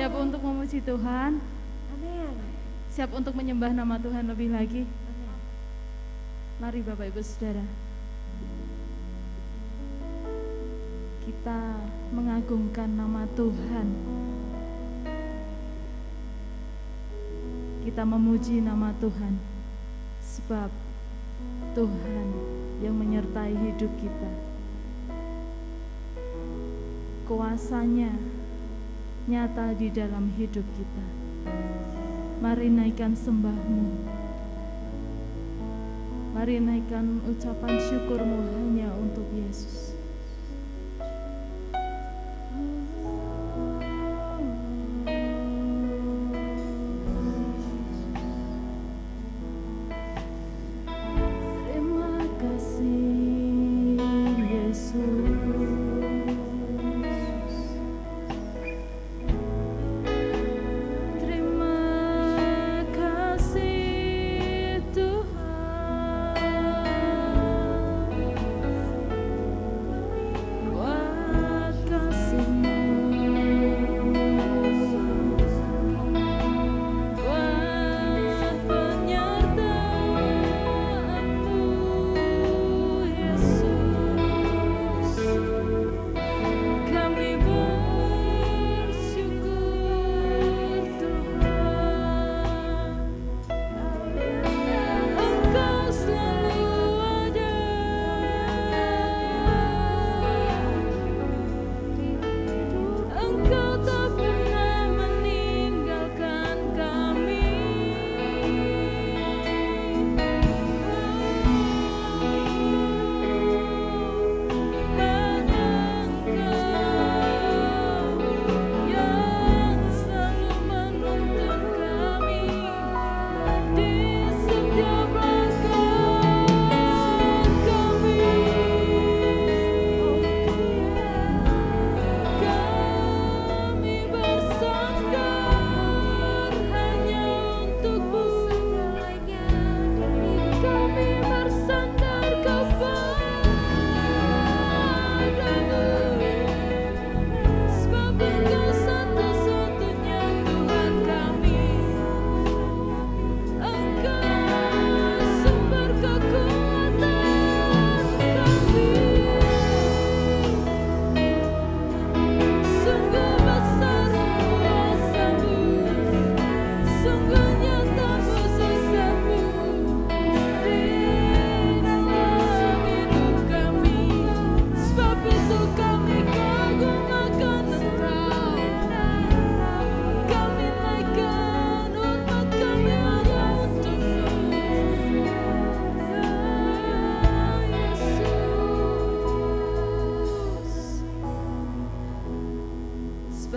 Siap untuk memuji Tuhan? Amin. Siap untuk menyembah nama Tuhan lebih lagi? Amin. Mari Bapak Ibu Saudara, kita mengagungkan nama Tuhan. Kita memuji nama Tuhan, sebab Tuhan yang menyertai hidup kita. Kuasanya nyata di dalam hidup kita. Mari naikkan sembahmu, mari naikkan ucapan syukurmu hanya untuk Yesus. Terima kasih Yesus.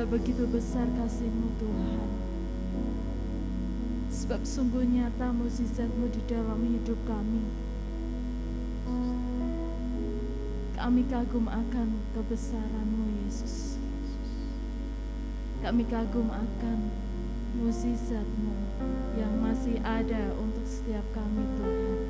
Begitu besar kasih-Mu Tuhan, sebab sungguh nyata mukjizat-Mu di dalam hidup kami. Kami kagum akan kebesaran-Mu Yesus. Kami kagum akan mukjizat-Mu yang masih ada untuk setiap kami Tuhan.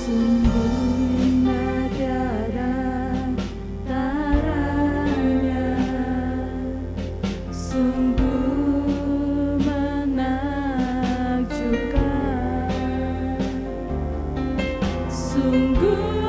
Sungguh Kau sungguh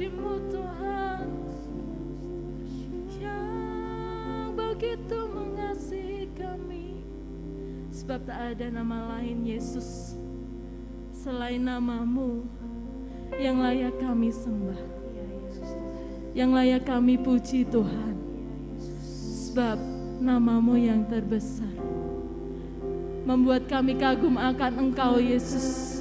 puji-Mu Tuhan, yang begitu mengasihi kami. Sebab tak ada nama lain Yesus selain nama-Mu yang layak kami sembah, yang layak kami puji Tuhan. Sebab nama-Mu yang terbesar membuat kami kagum akan Engkau Yesus.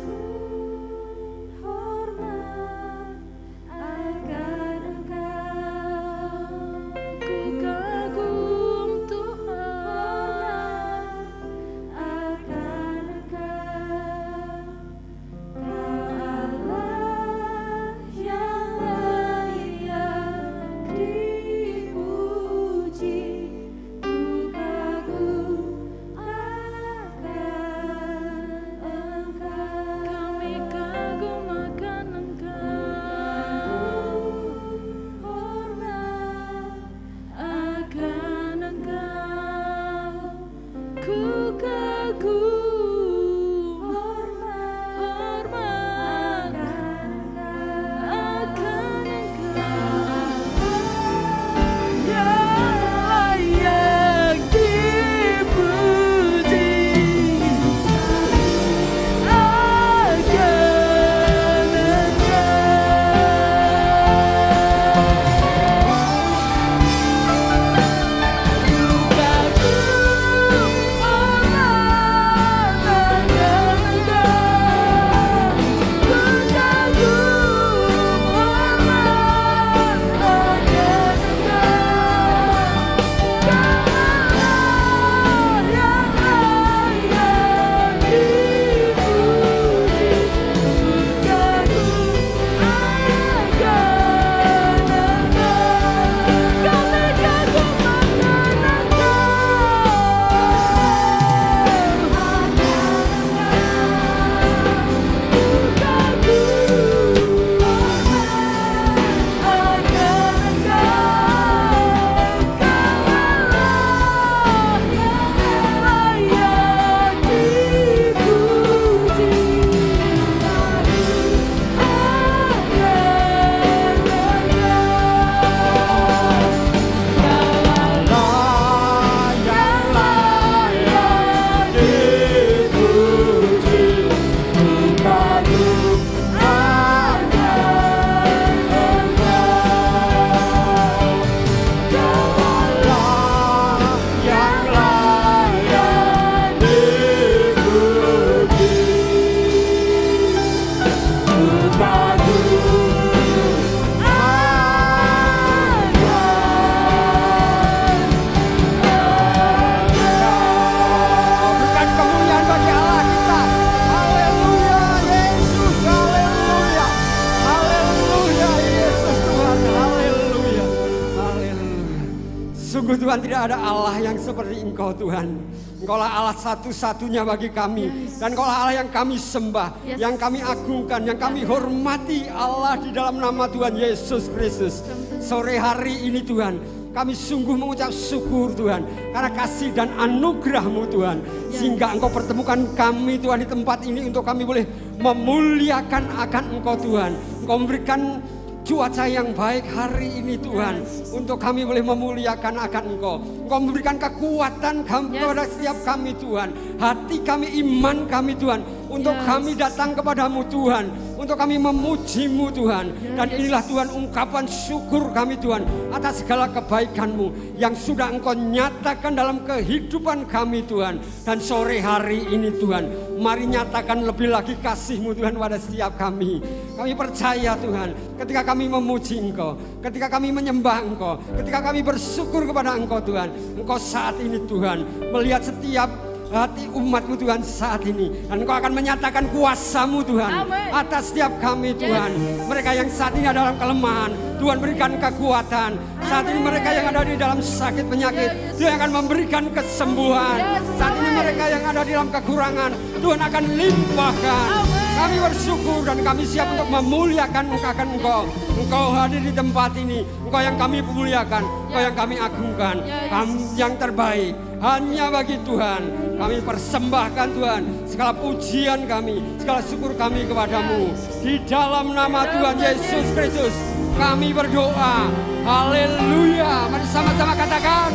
Tuhan, tidak ada Allah yang seperti Engkau Tuhan. Engkaulah Allah satu-satunya bagi kami. Dan Engkaulah Allah yang kami sembah, yang kami agungkan, yang kami hormati Allah di dalam nama Tuhan Yesus Kristus. Sore hari ini Tuhan, kami sungguh mengucap syukur Tuhan, karena kasih dan anugerah-Mu Tuhan. Sehingga Engkau pertemukan kami Tuhan di tempat ini untuk kami boleh memuliakan akan Engkau Tuhan. Engkau memberikan cuaca yang baik hari ini Tuhan, untuk kami boleh memuliakan akan Engkau. Engkau memberikan kekuatan kepada setiap kami Tuhan. Hati kami, iman kami Tuhan, untuk kami datang kepadamu Tuhan, untuk kami memuji-Mu Tuhan. Dan inilah Tuhan ungkapan syukur kami Tuhan atas segala kebaikan-Mu yang sudah Engkau nyatakan dalam kehidupan kami Tuhan. Dan sore hari ini Tuhan, mari nyatakan lebih lagi kasih-Mu Tuhan pada setiap kami. Kami percaya Tuhan, ketika kami memuji Engkau, ketika kami menyembah Engkau, ketika kami bersyukur kepada Engkau Tuhan, Engkau saat ini Tuhan melihat setiap hati umat-Mu Tuhan saat ini. Dan Engkau akan menyatakan kuasa-Mu Tuhan atas setiap kami Tuhan. Mereka yang saat ini ada dalam kelemahan, Tuhan berikan kekuatan. Saat ini mereka yang ada di dalam sakit penyakit, Tuhan akan memberikan kesembuhan. Saat ini mereka yang ada di dalam kekurangan, Tuhan akan limpahkan. Kami bersyukur dan kami siap untuk memuliakan Engkau. Engkau hadir di tempat ini, Engkau yang kami muliakan, Engkau yang kami agungkan. Kami yang terbaik hanya bagi Tuhan. Kami persembahkan Tuhan segala pujian kami, segala syukur kami kepadamu. Di dalam nama Tuhan Yesus Kristus kami berdoa. Haleluya. Mari sama-sama katakan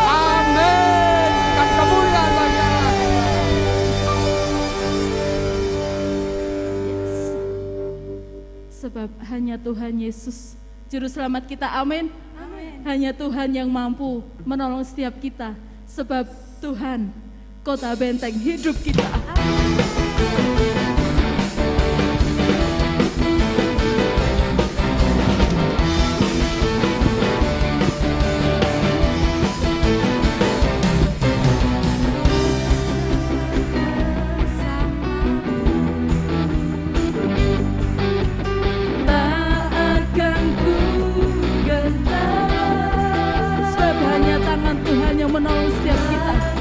amin. Berikan kemuliaan bagi Allah. Yes. Sebab hanya Tuhan Yesus Juru Selamat kita, amin. Hanya Tuhan yang mampu menolong setiap kita. Sebab Tuhan kota benteng hidup kita. Tuhan yang menolong setiap kita.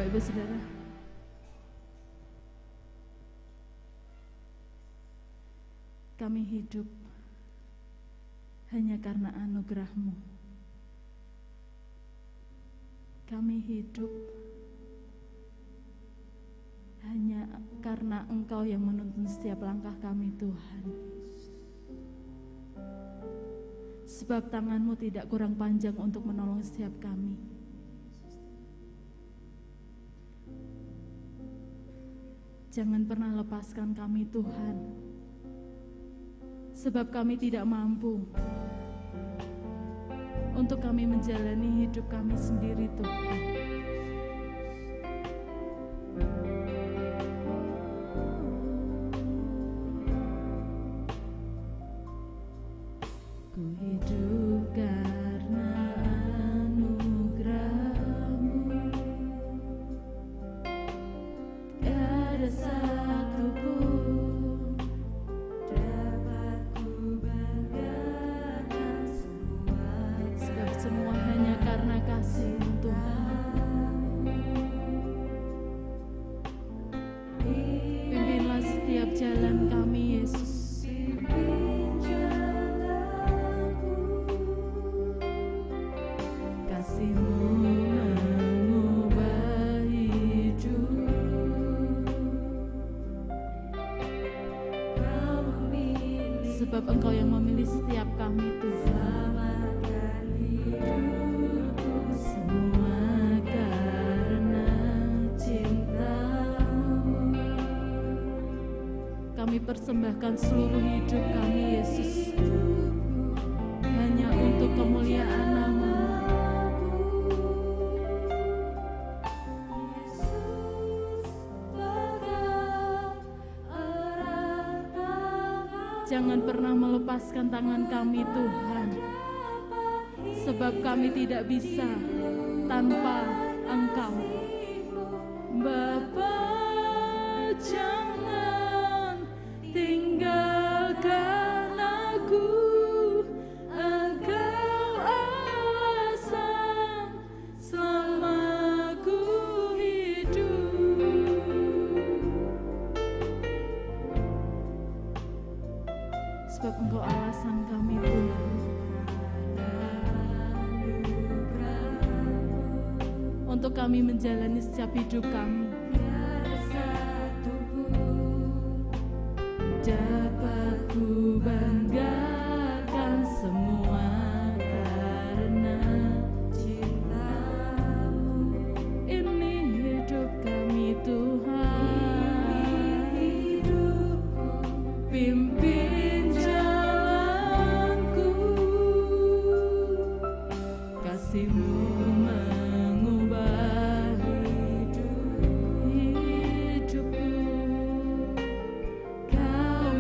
Bapak Ibu Saudara. Kami hidup hanya karena anugerah-Mu. Kami hidup hanya karena Engkau yang menuntun setiap langkah kami, Tuhan. Sebab tangan-Mu tidak kurang panjang untuk menolong setiap kami. Jangan pernah lepaskan kami, Tuhan. Sebab kami tidak mampu untuk kami menjalani hidup kami sendiri, Tuhan. Ku hidup karena anugerah-Mu, tiada satu pun dapat ku banggakan semua. Sebab semua hanya karena kasih-Mu, Tuhan. Pimpinlah setiap jalan kami, Yesus. Kasih-Mu mengubah hidup. Sebab Engkau yang memilih setiap kami, Tuhan. Semua karena cinta-Mu. Kami persembahkan seluruh hidup kami, Yesus, hanya untuk kemuliaan nama-Mu. Jangan pernah melepaskan tangan kami, Tuhan, sebab kami tidak bisa tanpa Engkau. Bapa, jangan tinggalkan aku, Engkau alasan selama ku hidup. Sebab Engkau alasan kami, Tuhan. Untuk kami menjalani setiap hidup kami. Dapat ku banggakan semua karena cinta-Mu. Ini hidup kami, Tuhan. Pimpin jalanku. Kasih-Mu mengubah hidupku. Kau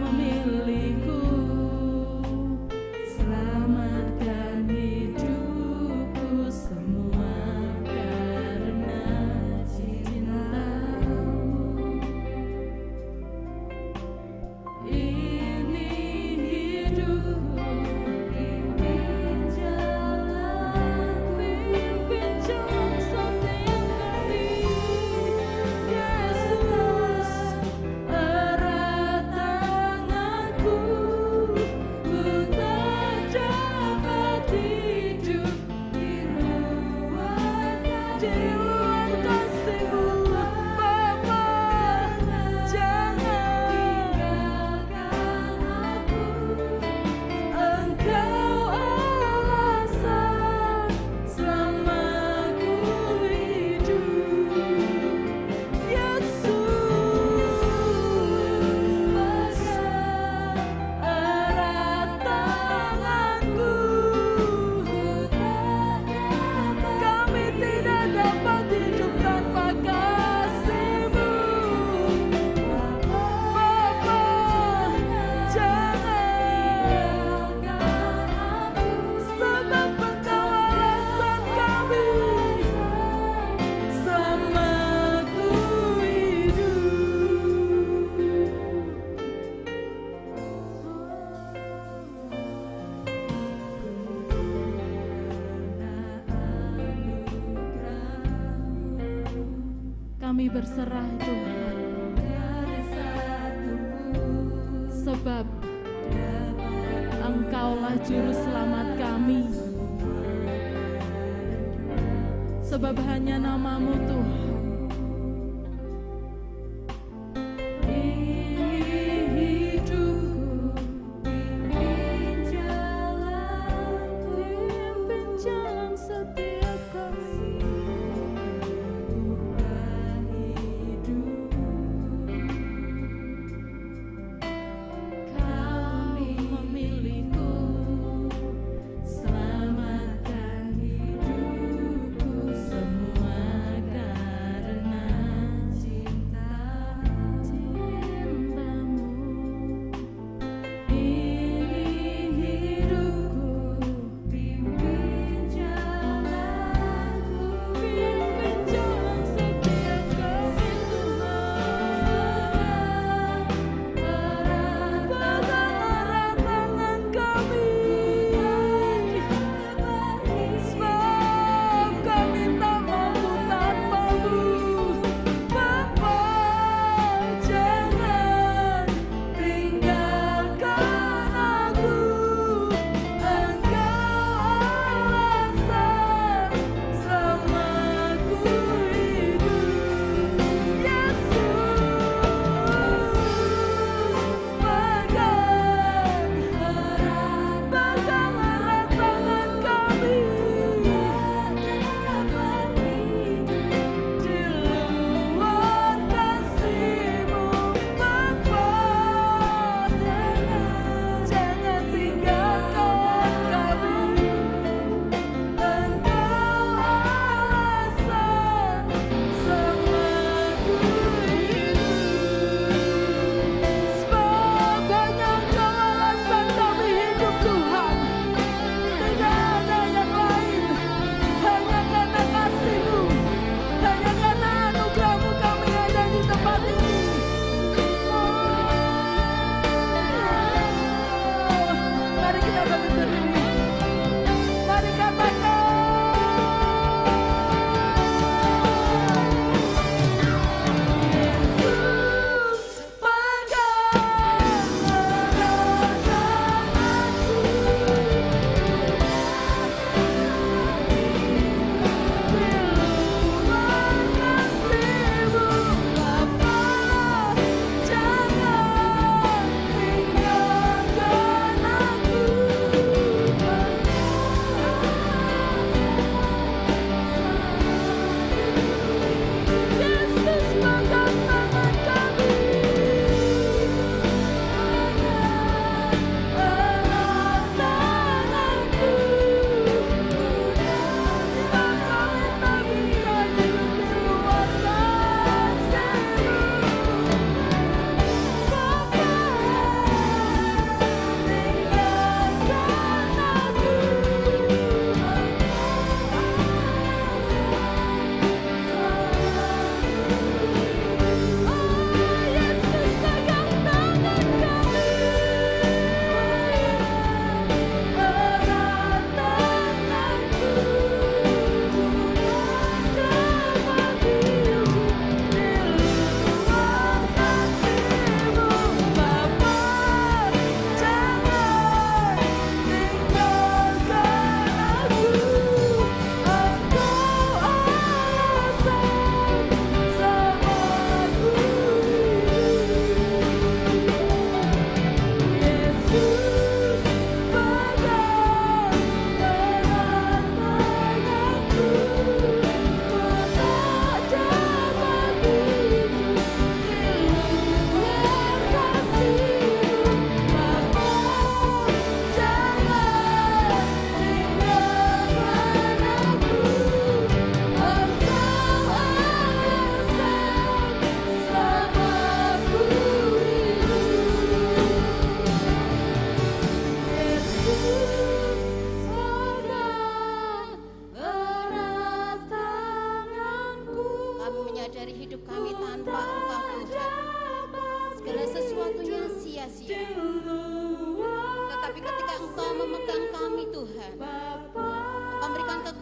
kami berserah Tuhan. Sebab Engkaulah juru selamat kami. Sebab hanya nama-Mu Tuhan.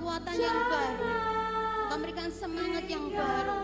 kekuatan yang baru, Engkau berikan semangat yang baru.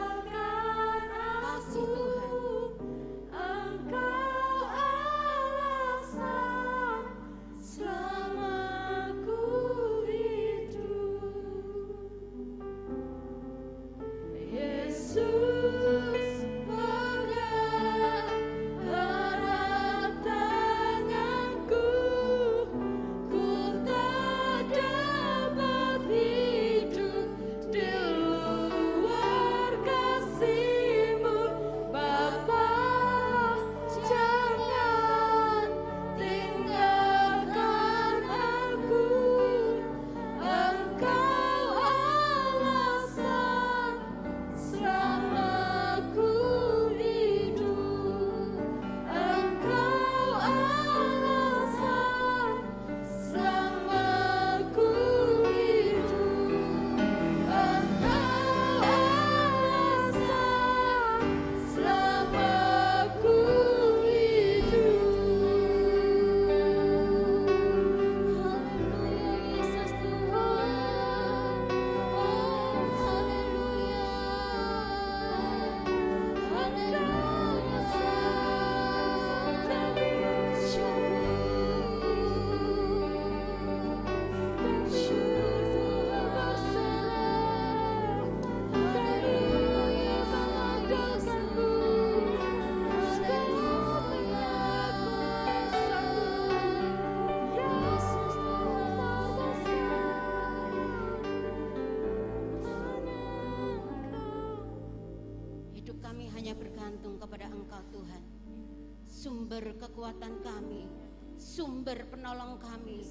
hanya bergantung kepada Engkau Tuhan, sumber kekuatan kami, sumber penolong kami,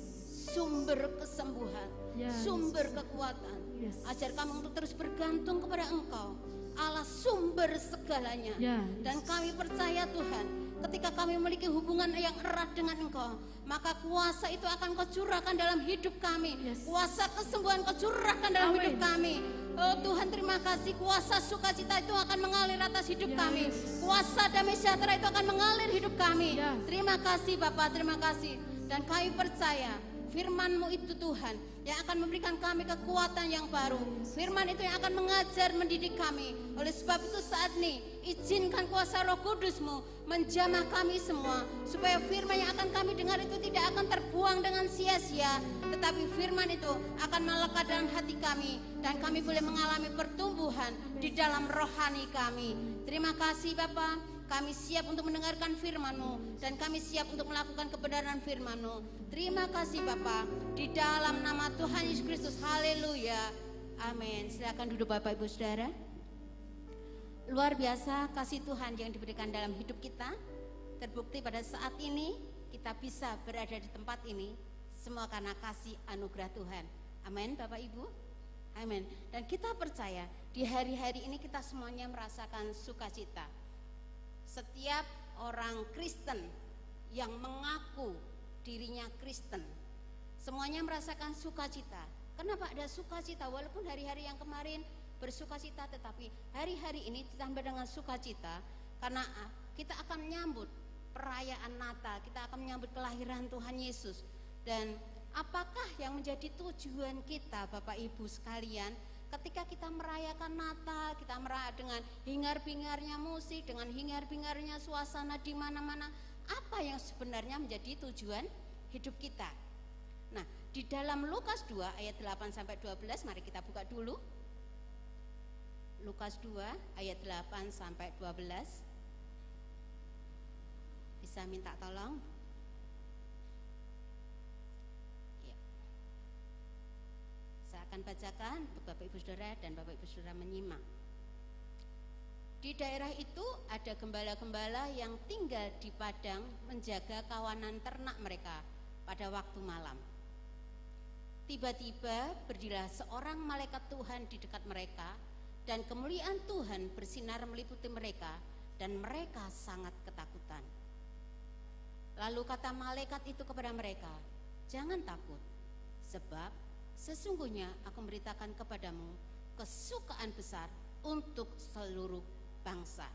sumber kesembuhan, sumber kekuatan. Ajar kami untuk terus bergantung kepada Engkau, Allah sumber segalanya. Dan kami percaya Tuhan, ketika kami memiliki hubungan yang erat dengan Engkau, maka kuasa itu akan Kau curahkan dalam hidup kami. Kuasa kesembuhan Kau curahkan dalam hidup kami. Oh Tuhan, terima kasih, kuasa sukacita itu akan mengalir atas hidup kami. Kuasa damai sejahtera itu akan mengalir hidup kami. Terima kasih Bapa, terima kasih. Dan kami percaya firman-Mu itu Tuhan yang akan memberikan kami kekuatan yang baru. Firman itu yang akan mengajar, mendidik kami. Oleh sebab itu saat ini izinkan kuasa Roh Kudus-Mu menjamah kami semua, supaya firman yang akan kami dengar itu tidak akan terbuang dengan sia-sia, tetapi firman itu akan melekat dalam hati kami, dan kami boleh mengalami pertumbuhan di dalam rohani kami. Terima kasih Bapa, kami siap untuk mendengarkan firman-Mu, dan kami siap untuk melakukan kebenaran firman-Mu. Terima kasih Bapa, di dalam nama Tuhan Yesus Kristus. Haleluya, amin. Silakan duduk Bapak Ibu Saudara. Luar biasa kasih Tuhan yang diberikan dalam hidup kita. Terbukti pada saat ini kita bisa berada di tempat ini, semua karena kasih anugerah Tuhan. Amin Bapak Ibu, amin. Dan kita percaya di hari-hari ini kita semuanya merasakan sukacita. Setiap orang Kristen yang mengaku dirinya Kristen, semuanya merasakan sukacita. Kenapa ada sukacita? Walaupun hari-hari yang kemarin bersukacita, tetapi hari-hari ini ditambah dengan sukacita, karena kita akan menyambut perayaan Natal, kita akan menyambut kelahiran Tuhan Yesus. Dan apakah yang menjadi tujuan kita Bapak Ibu sekalian, ketika kita merayakan Natal, kita merayakan dengan hingar-bingarnya musik, dengan hingar-bingarnya suasana di mana-mana, apa yang sebenarnya menjadi tujuan hidup kita? Nah, di dalam Lukas 2 ayat 8 sampai 12, mari kita buka dulu. Lukas 2 ayat 8 sampai 12. Bisa minta tolong? Ya. Saya akan bacakan untuk Bapak Ibu Saudara dan Bapak Ibu Saudara menyimak. Di daerah itu ada gembala-gembala yang tinggal di padang menjaga kawanan ternak mereka pada waktu malam. Tiba-tiba berdirilah seorang malaikat Tuhan di dekat mereka, dan kemuliaan Tuhan bersinar meliputi mereka, dan mereka sangat ketakutan. Lalu kata malaikat itu kepada mereka, "Jangan takut, sebab sesungguhnya aku memberitakan kepadamu kesukaan besar untuk seluruh bangsa."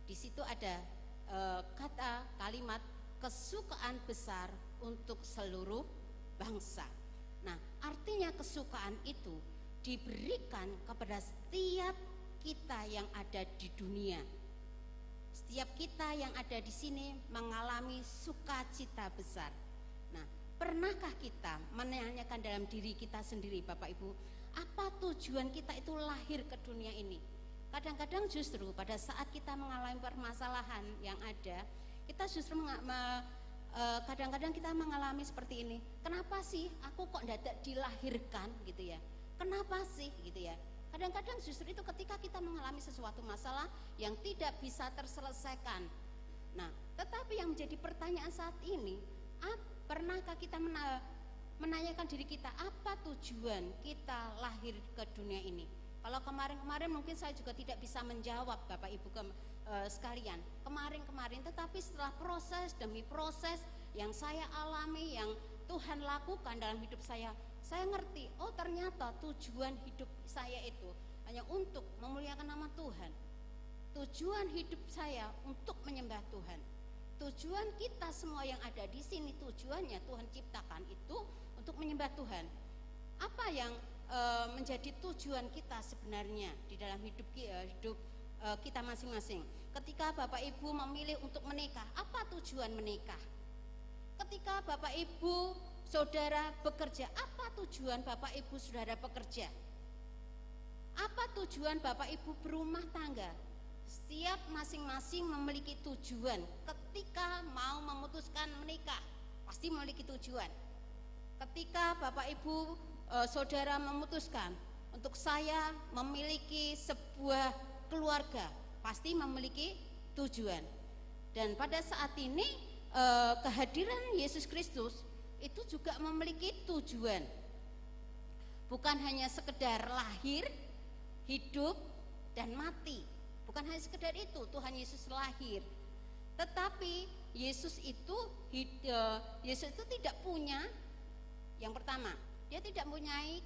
Di situ ada kata kalimat kesukaan besar untuk seluruh bangsa. Nah, artinya kesukaan itu diberikan kepada setiap kita yang ada di dunia. Setiap kita yang ada di sini mengalami sukacita besar. Nah, pernahkah kita menanyakan dalam diri kita sendiri Bapak Ibu, apa tujuan kita itu lahir ke dunia ini? Kadang-kadang justru pada saat kita mengalami permasalahan yang ada, kita justru kadang-kadang kita mengalami seperti ini. Kenapa sih aku kok tidak dilahirkan gitu ya? Kenapa sih gitu ya? Kadang-kadang justru itu ketika kita mengalami sesuatu masalah yang tidak bisa terselesaikan. Nah, tetapi yang menjadi pertanyaan saat ini, pernahkah kita menanyakan diri kita, apa tujuan kita lahir ke dunia ini? Kalau kemarin-kemarin mungkin saya juga tidak bisa menjawab Bapak Ibu sekalian. Kemarin-kemarin, tetapi setelah proses demi proses yang saya alami, yang Tuhan lakukan dalam hidup saya ngerti, oh ternyata tujuan hidup saya itu hanya untuk memuliakan nama Tuhan. Tujuan hidup saya untuk menyembah Tuhan. Tujuan kita semua yang ada di sini, tujuannya Tuhan ciptakan itu untuk menyembah Tuhan. Apa yang menjadi tujuan kita sebenarnya di dalam hidup kita masing-masing? Ketika Bapak Ibu memilih untuk menikah, apa tujuan menikah? Ketika Bapak Ibu Saudara bekerja, apa tujuan Bapak Ibu Saudara bekerja? Apa tujuan Bapak Ibu berumah tangga? Setiap masing-masing memiliki tujuan. Ketika mau memutuskan menikah, pasti memiliki tujuan. Ketika Bapak Ibu Saudara memutuskan untuk saya memiliki sebuah keluarga, pasti memiliki tujuan. Dan pada saat ini kehadiran Yesus Kristus itu juga memiliki tujuan. Bukan hanya sekedar lahir, hidup, dan mati. Bukan hanya sekedar itu Tuhan Yesus lahir. Tetapi Yesus itu tidak punya, yang pertama, dia tidak mempunyai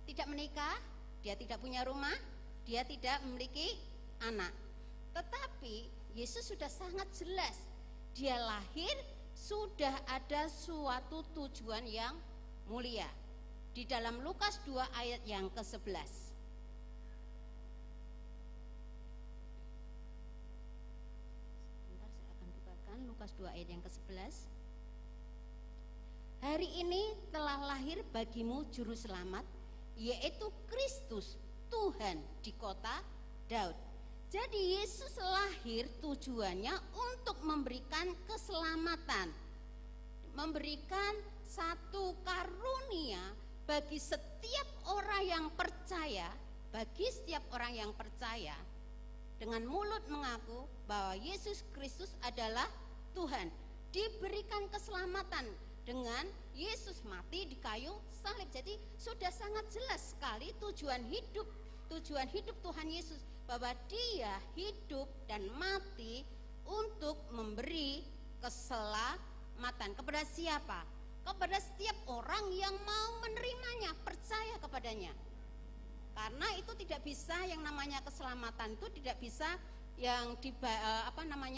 tidak menikah, dia tidak punya rumah, dia tidak memiliki anak. Tetapi Yesus sudah sangat jelas, dia lahir sudah ada suatu tujuan yang mulia. Di dalam Lukas 2 ayat yang ke-11. Sebentar, saya akan bukakan Lukas 2 ayat yang ke-11. Hari ini telah lahir bagimu juru selamat, yaitu Kristus Tuhan di kota Daud. Jadi Yesus lahir tujuannya untuk memberikan keselamatan, memberikan satu karunia bagi setiap orang yang percaya, dengan mulut mengaku bahwa Yesus Kristus adalah Tuhan, diberikan keselamatan dengan Yesus mati di kayu salib. Jadi sudah sangat jelas sekali tujuan hidup Tuhan Yesus, bahwa dia hidup dan mati untuk memberi keselamatan kepada siapa? Kepada setiap orang yang mau menerimanya, percaya kepadanya. Karena itu tidak bisa, yang namanya keselamatan itu tidak bisa yang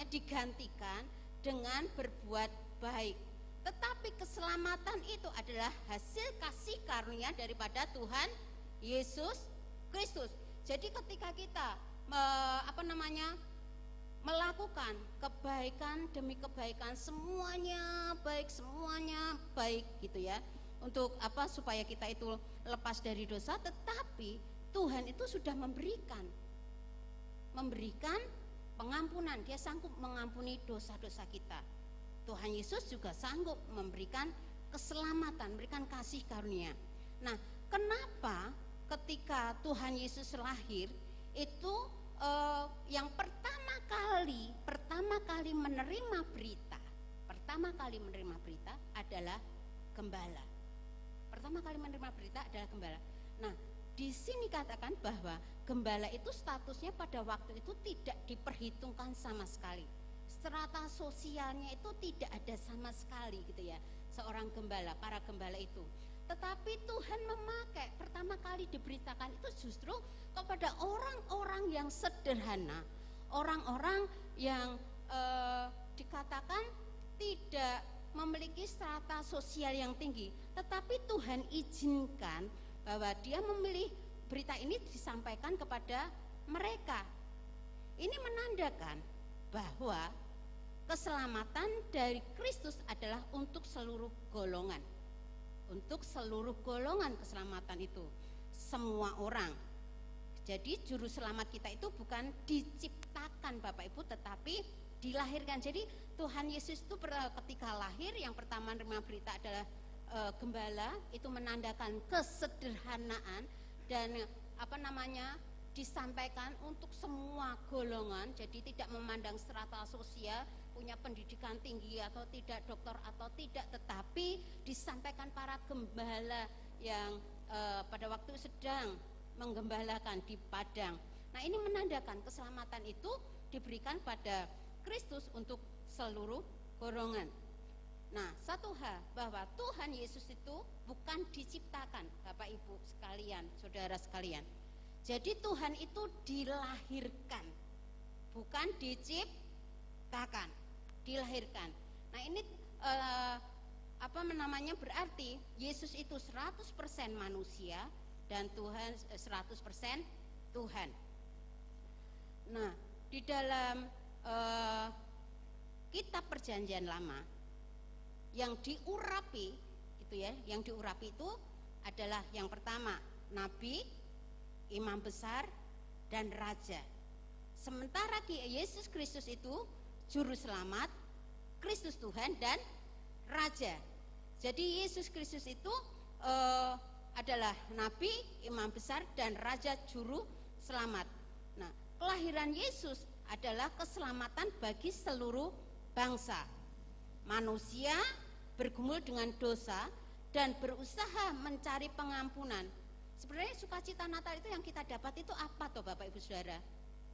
digantikan dengan berbuat baik. Tetapi keselamatan itu adalah hasil kasih karunia daripada Tuhan Yesus Kristus. Jadi ketika kita melakukan kebaikan demi kebaikan, semuanya baik gitu ya. Untuk apa? Supaya kita itu lepas dari dosa. Tetapi Tuhan itu sudah memberikan pengampunan. Dia sanggup mengampuni dosa-dosa kita. Tuhan Yesus juga sanggup memberikan keselamatan, memberikan kasih karunia. Nah, kenapa ketika Tuhan Yesus lahir itu yang pertama kali menerima berita adalah gembala. Nah, di sini katakan bahwa gembala itu statusnya pada waktu itu tidak diperhitungkan sama sekali. Strata sosialnya itu tidak ada sama sekali gitu ya. Para gembala itu. Tetapi Tuhan memakai, pertama kali diberitakan itu justru kepada orang-orang yang sederhana, orang-orang yang dikatakan tidak memiliki strata sosial yang tinggi. Tetapi Tuhan izinkan bahwa dia memilih berita ini disampaikan kepada mereka. Ini menandakan bahwa keselamatan dari Kristus adalah untuk seluruh golongan. Untuk seluruh golongan keselamatan itu, semua orang. Jadi juru selamat kita itu bukan diciptakan Bapak Ibu, tetapi dilahirkan. Jadi Tuhan Yesus itu ketika lahir, yang pertama menerima berita adalah gembala, itu menandakan kesederhanaan dan disampaikan untuk semua golongan. Jadi tidak memandang strata sosial, punya pendidikan tinggi atau tidak, dokter atau tidak, tetapi disampaikan para gembala yang pada waktu sedang menggembalakan di padang. Nah, ini menandakan keselamatan itu diberikan pada Kristus untuk seluruh golongan. Nah, satu hal bahwa Tuhan Yesus itu bukan diciptakan, Bapak Ibu sekalian, saudara sekalian. Jadi Tuhan itu dilahirkan, bukan diciptakan, dilahirkan. Nah, ini berarti Yesus itu 100% manusia dan Tuhan 100% Tuhan. Nah, di dalam kitab Perjanjian Lama yang diurapi itu adalah yang pertama nabi, imam besar, dan raja. Sementara Yesus Kristus itu juru selamat, Kristus Tuhan, dan raja. Jadi Yesus Kristus itu adalah nabi, imam besar, dan raja juru selamat. Nah, kelahiran Yesus adalah keselamatan bagi seluruh bangsa. Manusia bergumul dengan dosa dan berusaha mencari pengampunan. Sebenarnya sukacita Natal itu yang kita dapat itu apa toh Bapak Ibu Saudara?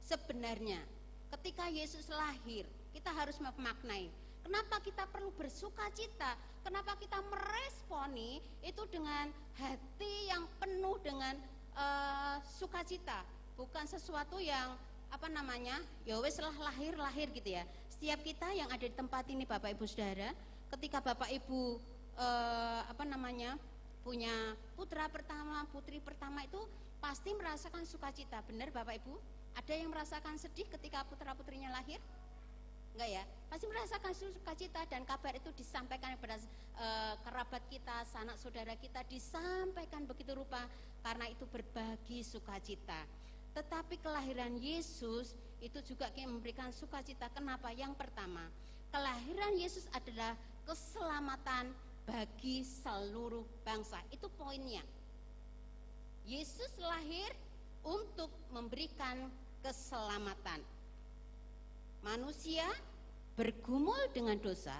Sebenarnya ketika Yesus lahir, kita harus memaknai kenapa kita perlu bersukacita, kenapa kita meresponi itu dengan hati yang penuh dengan sukacita, bukan sesuatu yang ya wes lah lahir gitu ya. Setiap kita yang ada di tempat ini Bapak Ibu Saudara, ketika Bapak Ibu punya putra pertama, putri pertama itu pasti merasakan sukacita, benar Bapak Ibu? Ada yang merasakan sedih ketika putra-putrinya lahir? Enggak ya? Pasti merasakan sukacita, dan kabar itu disampaikan kepada kerabat kita, sanak saudara kita, disampaikan begitu rupa, karena itu berbagi sukacita. Tetapi kelahiran Yesus itu juga memberikan sukacita. Kenapa? Yang pertama, kelahiran Yesus adalah keselamatan bagi seluruh bangsa. Itu poinnya. Yesus lahir untuk memberikan keselamatan. Manusia bergumul dengan dosa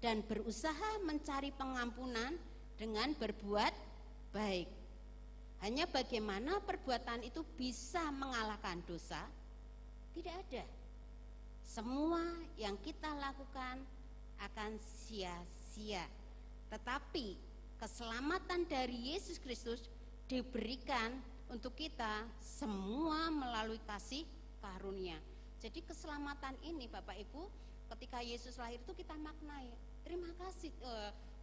dan berusaha mencari pengampunan dengan berbuat baik. Hanya bagaimana perbuatan itu bisa mengalahkan dosa? Tidak ada. Semua yang kita lakukan akan sia-sia. Tetapi keselamatan dari Yesus Kristus diberikan untuk kita semua melalui kasih karunia. Jadi keselamatan ini Bapak Ibu, ketika Yesus lahir itu kita maknai. Terima kasih,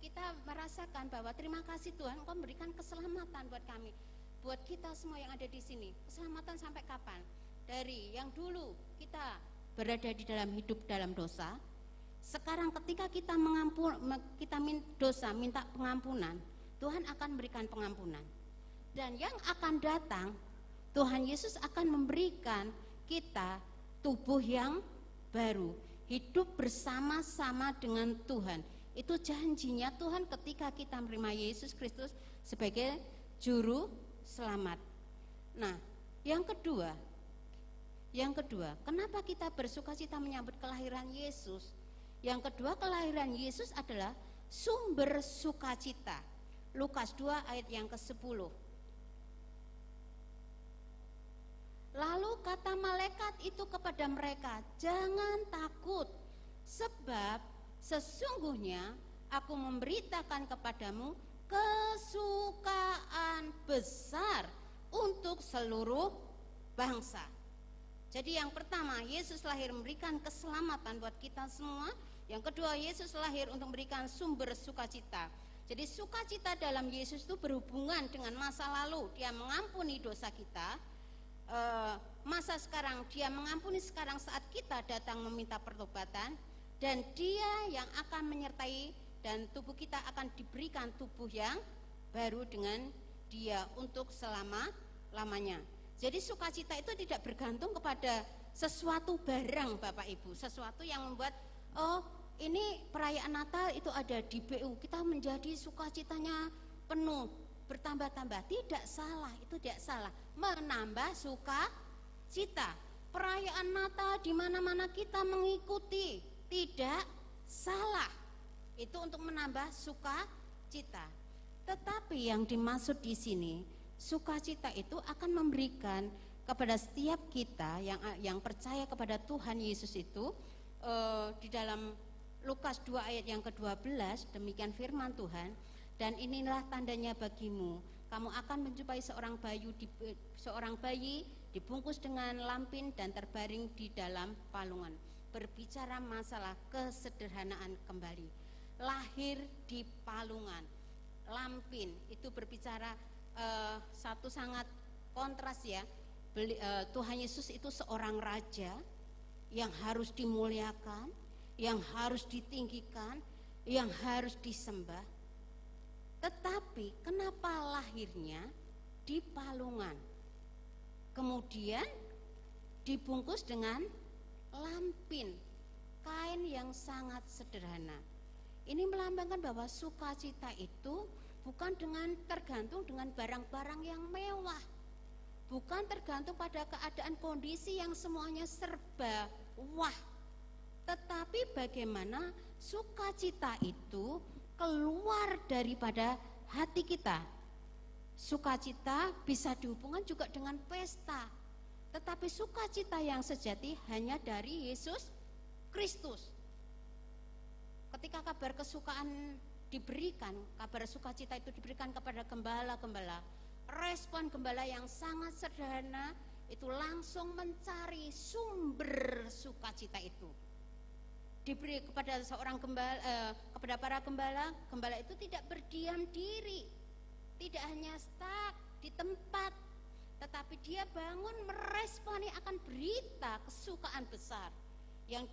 kita merasakan bahwa terima kasih Tuhan, Engkau memberikan keselamatan buat kami, buat kita semua yang ada di sini. Keselamatan sampai kapan? Dari yang dulu kita berada di dalam hidup dalam dosa. Sekarang ketika kita dosa minta pengampunan, Tuhan akan memberikan pengampunan. Dan yang akan datang, Tuhan Yesus akan memberikan kita tubuh yang baru, hidup bersama-sama dengan Tuhan. Itu janjinya Tuhan ketika kita menerima Yesus Kristus sebagai juru selamat. Nah, yang kedua, kenapa kita bersukacita menyambut kelahiran Yesus? Yang kedua, kelahiran Yesus adalah sumber sukacita. Lukas 2 ayat yang ke-10. Lalu kata malaikat itu kepada mereka, jangan takut, sebab sesungguhnya aku memberitakan kepadamu kesukaan besar untuk seluruh bangsa. Jadi yang pertama, Yesus lahir memberikan keselamatan buat kita semua. Yang kedua, Yesus lahir untuk memberikan sumber sukacita. Jadi sukacita dalam Yesus itu berhubungan dengan masa lalu, Dia mengampuni dosa kita. Masa sekarang, Dia mengampuni sekarang saat kita datang meminta pertobatan, dan Dia yang akan menyertai, dan tubuh kita akan diberikan tubuh yang baru dengan Dia untuk selama-lamanya. Jadi sukacita itu tidak bergantung kepada sesuatu barang Bapak Ibu, sesuatu yang membuat ini perayaan Natal itu ada di BU, kita menjadi sukacitanya penuh, bertambah-tambah. Tidak salah, itu tidak salah. Menambah sukacita. Perayaan Natal di mana-mana kita mengikuti, tidak salah. Itu untuk menambah sukacita. Tetapi yang dimaksud di sini, sukacita itu akan memberikan kepada setiap kita yang percaya kepada Tuhan Yesus itu, di dalam Lukas 2 ayat yang ke-12, demikian firman Tuhan, dan inilah tandanya bagimu, kamu akan menjumpai seorang bayi dibungkus dengan lampin dan terbaring di dalam palungan. Berbicara masalah kesederhanaan kembali. Lahir di palungan, lampin, itu berbicara satu sangat kontras ya. Tuhan Yesus itu seorang raja yang harus dimuliakan, yang harus ditinggikan, yang harus disembah. Tetapi kenapa lahirnya di palungan, kemudian dibungkus dengan lampin, kain yang sangat sederhana? Ini melambangkan bahwa sukacita itu bukan tergantung dengan barang-barang yang mewah, bukan tergantung pada keadaan kondisi yang semuanya serba wah, tetapi bagaimana sukacita itu keluar daripada hati kita. Sukacita bisa dihubungkan juga dengan pesta, tetapi sukacita yang sejati hanya dari Yesus Kristus. Ketika kabar kesukaan diberikan, kabar sukacita itu diberikan kepada gembala-gembala, respon gembala yang sangat sederhana itu langsung mencari sumber sukacita itu. Diberi kepada seorang gembala, kepada para gembala, gembala itu tidak berdiam diri, tidak hanya stuck di tempat, tetapi dia bangun meresponi akan berita kesukaan besar. Yang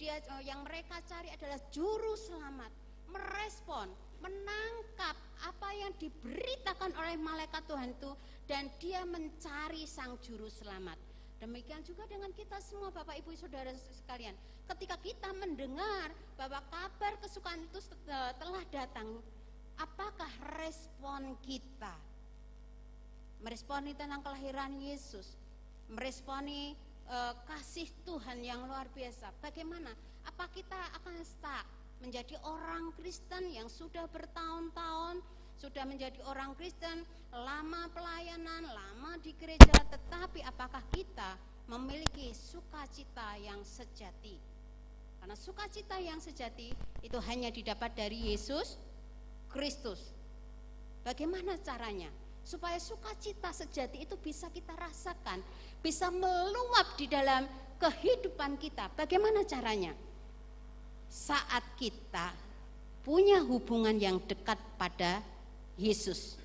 mereka cari adalah juru selamat, merespon, menangkap apa yang diberitakan oleh malaikat Tuhan itu, dan dia mencari sang juru selamat. Demikian juga dengan kita semua, Bapak Ibu Saudara sekalian. Ketika kita mendengar bahwa kabar kesukaan itu telah datang, apakah respon kita? Meresponi tentang kelahiran Yesus, meresponi kasih Tuhan yang luar biasa. Bagaimana? Apa kita akan stuck menjadi orang Kristen yang sudah bertahun-tahun, sudah menjadi orang Kristen, lama pelayanan, lama di gereja, tetapi apakah kita memiliki sukacita yang sejati? Karena sukacita yang sejati itu hanya didapat dari Yesus Kristus. Bagaimana caranya? Supaya sukacita sejati itu bisa kita rasakan, bisa meluap di dalam kehidupan kita. Bagaimana caranya? Saat kita punya hubungan yang dekat pada Yesus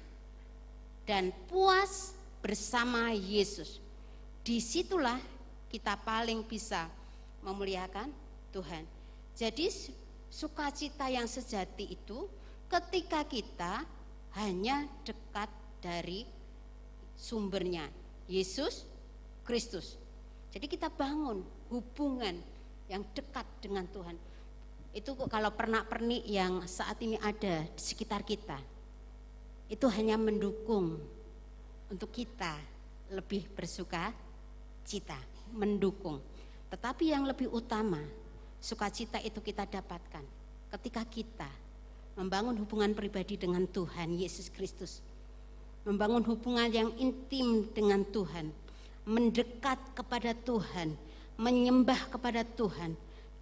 dan puas bersama Yesus, disitulah kita paling bisa memuliakan Tuhan. Jadi sukacita yang sejati itu ketika kita hanya dekat dari sumbernya, Yesus Kristus. Jadi kita bangun hubungan yang dekat dengan Tuhan. Itu kalau pernak-pernik yang saat ini ada di sekitar kita, itu hanya mendukung untuk kita lebih bersuka cita, mendukung. Tetapi yang lebih utama, sukacita itu kita dapatkan ketika kita membangun hubungan pribadi dengan Tuhan Yesus Kristus, membangun hubungan yang intim dengan Tuhan, mendekat kepada Tuhan, menyembah kepada Tuhan.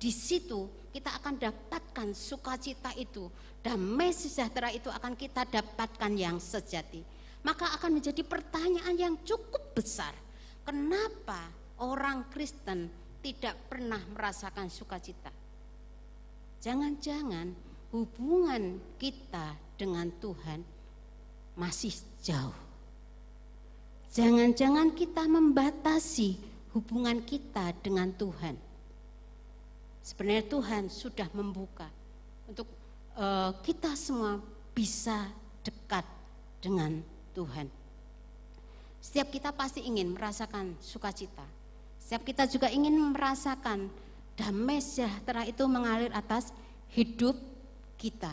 Di situ kita akan dapatkan sukacita itu, damai sejahtera itu akan kita dapatkan yang sejati. Maka akan menjadi pertanyaan yang cukup besar, kenapa orang Kristen tidak pernah merasakan sukacita? Jangan-jangan hubungan kita dengan Tuhan masih jauh. Jangan-jangan kita membatasi hubungan kita dengan Tuhan. Sebenarnya Tuhan sudah membuka untuk kita semua bisa dekat dengan Tuhan. Setiap kita pasti ingin merasakan sukacita. Setiap kita juga ingin merasakan damai sejahtera itu mengalir atas hidup kita.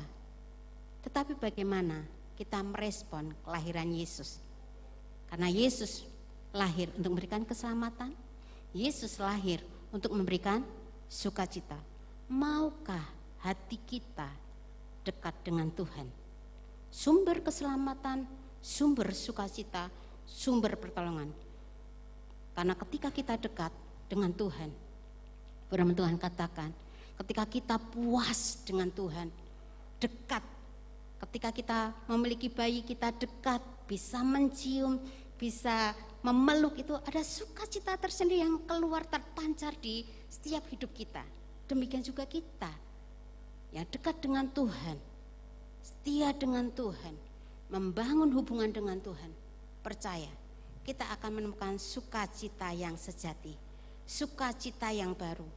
Tetapi bagaimana kita merespon kelahiran Yesus? Karena Yesus lahir untuk memberikan keselamatan, Yesus lahir untuk memberikan sukacita. Maukah hati kita dekat dengan Tuhan? Sumber keselamatan, sumber sukacita, sumber pertolongan. Karena ketika kita dekat dengan Tuhan, firman Tuhan katakan, ketika kita puas dengan Tuhan, dekat. Ketika kita memiliki bayi kita dekat, bisa mencium, bisa memeluk, itu ada sukacita tersendiri yang keluar terpancar di setiap hidup kita. Demikian juga kita yang dekat dengan Tuhan, setia dengan Tuhan, membangun hubungan dengan Tuhan, percaya kita akan menemukan sukacita yang sejati, sukacita yang baru.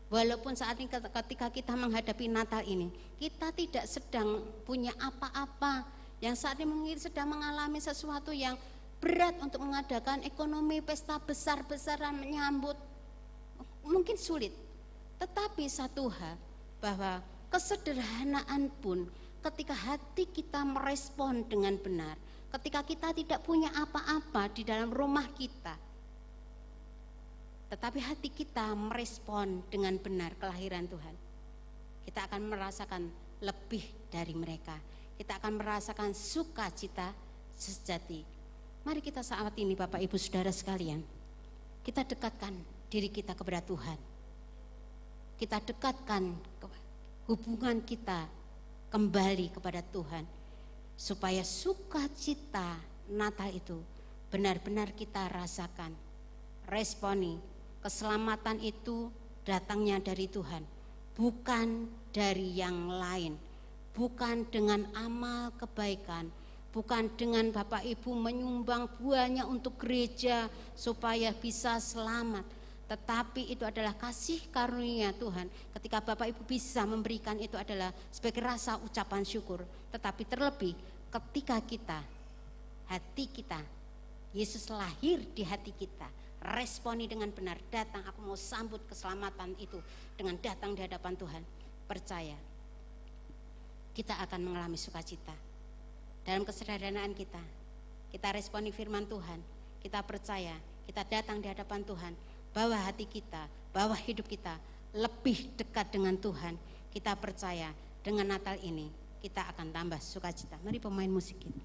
Walaupun saat ini ketika kita menghadapi Natal ini, kita tidak sedang punya apa-apa, yang saat ini mungkin sedang mengalami sesuatu yang berat untuk mengadakan ekonomi, pesta besar-besaran, menyambut, mungkin sulit. Tetapi satu hal, bahwa kesederhanaan pun ketika hati kita merespon dengan benar, ketika kita tidak punya apa-apa di dalam rumah kita, tetapi hati kita merespon dengan benar kelahiran Tuhan, kita akan merasakan lebih dari mereka. Kita akan merasakan sukacita sejati. Mari kita saat ini Bapak Ibu Saudara sekalian, kita dekatkan diri kita kepada Tuhan. Kita dekatkan hubungan kita kembali kepada Tuhan, supaya sukacita Natal itu benar-benar kita rasakan. Responi, keselamatan itu datangnya dari Tuhan, bukan dari yang lain, bukan dengan amal kebaikan, bukan dengan Bapak Ibu menyumbang buahnya untuk gereja supaya bisa selamat, tetapi itu adalah kasih karunia Tuhan. Ketika Bapak Ibu bisa memberikan, itu adalah sebagai rasa ucapan syukur. Tetapi terlebih ketika kita, hati kita, Yesus lahir di hati kita, responi dengan benar, datang, aku mau sambut keselamatan itu dengan datang di hadapan Tuhan. Percaya, kita akan mengalami sukacita. Dalam kesederhanaan kita responi firman Tuhan, kita percaya, kita datang di hadapan Tuhan, bawa hati kita, bawa hidup kita lebih dekat dengan Tuhan. Kita percaya dengan Natal ini kita akan tambah sukacita. Mari pemain musik kita.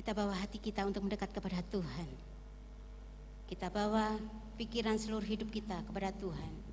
Kita bawa hati kita untuk mendekat kepada Tuhan. Kita bawa pikiran seluruh hidup kita kepada Tuhan.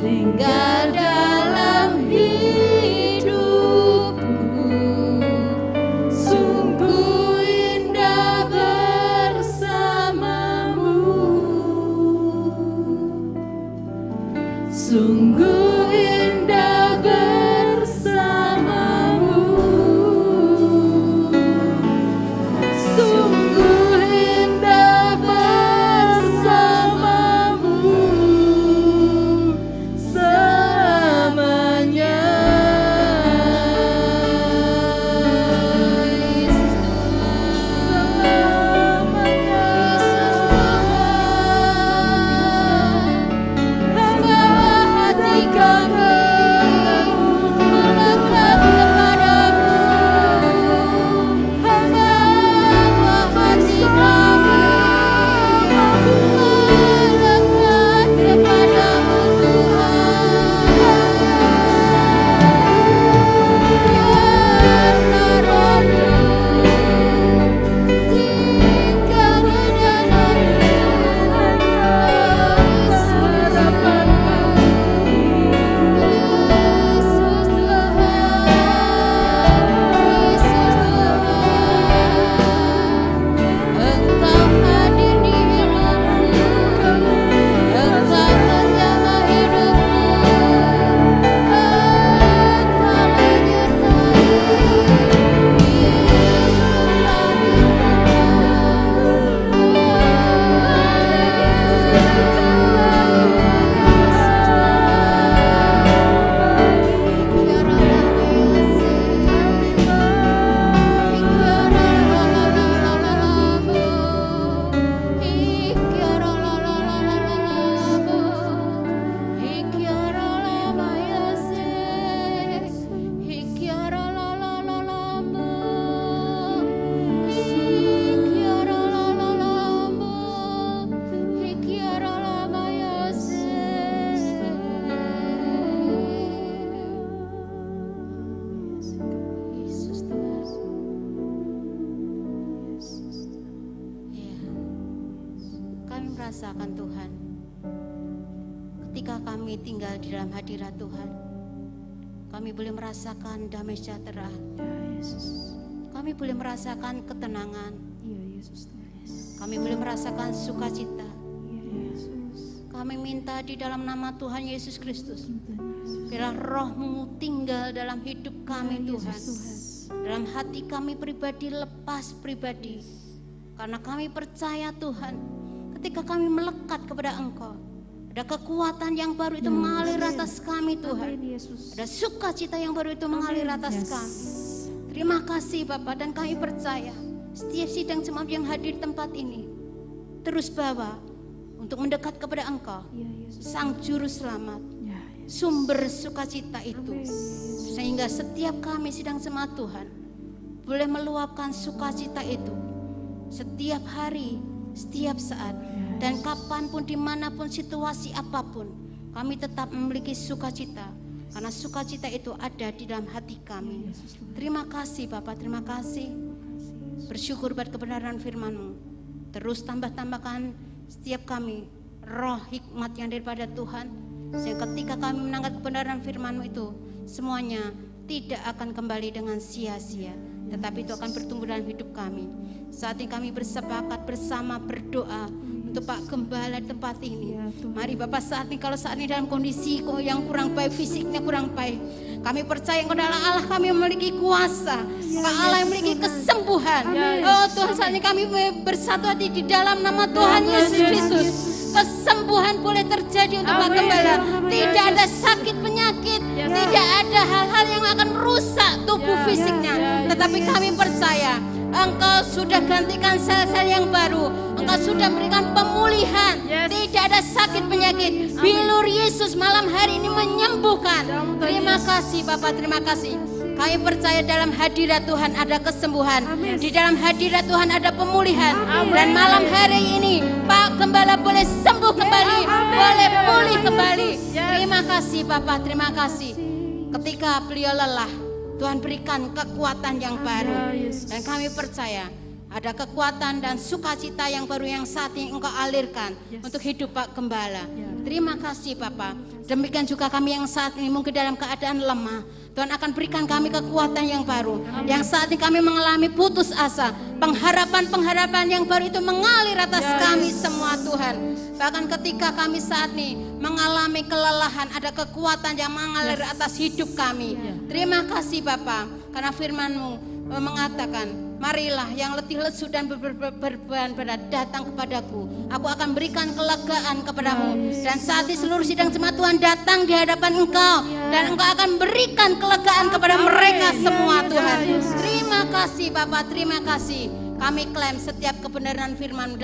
tinggal dalam hidupku. Sungguh indah bersamamu, sungguh indah bersamamu, sungguh indah bersamamu selamanya. Rasakan Tuhan, ketika kami tinggal di dalam hadirat Tuhan, kami boleh merasakan damai sejahtera. Kami boleh merasakan ketenangan. Kami boleh merasakan sukacita. Kami minta di dalam nama Tuhan Yesus Kristus, biarlah Roh-Mu tinggal dalam hidup kami Tuhan, dalam hati kami pribadi, lepas pribadi, karena kami percaya Tuhan, ketika kami melekat kepada Engkau, ada kekuatan yang baru itu mengalir atas kami Tuhan. Ada sukacita yang baru itu mengalir atas kami. Terima kasih Bapak, dan kami percaya setiap sidang jemaat yang hadir di tempat ini terus bawa untuk mendekat kepada Engkau, Sang Juru Selamat, sumber sukacita itu, sehingga setiap kami sidang jemaat Tuhan boleh meluapkan sukacita itu setiap hari, setiap saat, dan kapanpun, dimanapun, situasi apapun, kami tetap memiliki sukacita, karena sukacita itu ada di dalam hati kami. Terima kasih Bapak, terima kasih. Bersyukur buat kebenaran firman-Mu. Terus tambahkan setiap kami roh hikmat yang daripada Tuhan, sehingga ketika kami menangkap kebenaran firman-Mu itu, semuanya tidak akan kembali dengan sia-sia, tetapi itu akan bertumbuh dalam hidup kami. Saat ini kami bersepakat bersama berdoa untuk Pak Gembala di tempat ini. Mari Bapak, saat ini, kalau saat ini dalam kondisi yang kurang baik, fisiknya kurang baik, kami percaya Engkau adalah Allah, kami memiliki kuasa, Allah yang memiliki kesembuhan. Oh Tuhan, saat ini kami bersatu hati di dalam nama Tuhan Yesus Kristus. Kesembuhan boleh terjadi untuk Pak Gembala. Tidak ada sakit penyakit, tidak ada hal-hal yang akan merusak tubuh fisiknya, tetapi kami percaya Engkau sudah gantikan sel-sel yang baru. Engkau sudah berikan pemulihan. Tidak ada sakit penyakit. Bilur Yesus malam hari ini menyembuhkan. Terima kasih Bapak, terima kasih. Kami percaya dalam hadirat Tuhan ada kesembuhan. Di dalam hadirat Tuhan ada pemulihan. Dan malam hari ini Pak Gembala boleh sembuh kembali, boleh pulih kembali. Terima kasih Bapak, terima kasih. Ketika beliau lelah, Tuhan berikan kekuatan yang baru. Dan kami percaya Ada kekuatan dan sukacita yang baru yang saat ini Engkau alirkan untuk hidup Pak Gembala. Terima kasih Bapak. Demikian juga kami yang saat ini mungkin dalam keadaan lemah, Tuhan akan berikan kami kekuatan yang baru. Yang saat ini kami mengalami putus asa, pengharapan-pengharapan yang baru itu mengalir atas kami semua Tuhan. Bahkan ketika kami saat ini mengalami kelelahan, ada kekuatan yang mengalir atas hidup kami. Terima kasih Bapak, karena firman-Mu mengatakan, marilah yang letih lesu dan berbeban berat datang kepadaku. Aku akan berikan kelegaan kepadamu. Dan saat ini seluruh sidang jemaat Tuhan datang di hadapan Engkau. Dan Engkau akan berikan kelegaan kepada mereka semua Tuhan. Terima kasih Bapak, terima kasih. Kami klaim setiap kebenaran firman-Mu